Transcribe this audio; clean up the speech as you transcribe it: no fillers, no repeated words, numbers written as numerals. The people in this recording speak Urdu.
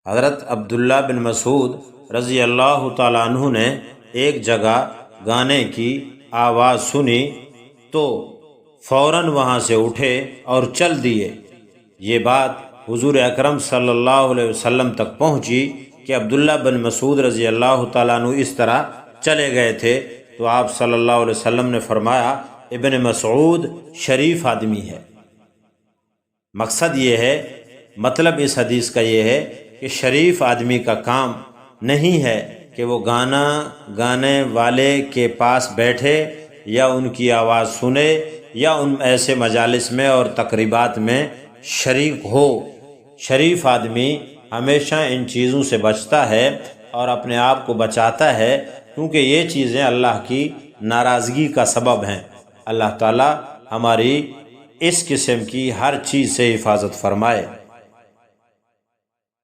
حضرت عبداللہ بن مسعود رضی اللہ تعالیٰ عنہ نے ایک جگہ گانے کی آواز سنی تو فوراً وہاں سے اٹھے اور چل دیے۔ یہ بات حضور اکرم صلی اللہ علیہ وسلم تک پہنچی کہ عبداللہ بن مسعود رضی اللہ تعالیٰ عنہ اس طرح چلے گئے تھے، تو آپ صلی اللہ علیہ وسلم نے فرمایا ابن مسعود شریف آدمی ہے۔ مقصد یہ ہے، مطلب اس حدیث کا یہ ہے کہ شریف آدمی کا کام نہیں ہے کہ وہ گانا گانے والے کے پاس بیٹھے یا ان کی آواز سنے یا ان ایسے مجالس میں اور تقریبات میں شریک ہو۔ شریف آدمی ہمیشہ ان چیزوں سے بچتا ہے اور اپنے آپ کو بچاتا ہے، کیونکہ یہ چیزیں اللہ کی ناراضگی کا سبب ہیں۔ اللہ تعالی ہماری اس قسم کی ہر چیز سے حفاظت فرمائے۔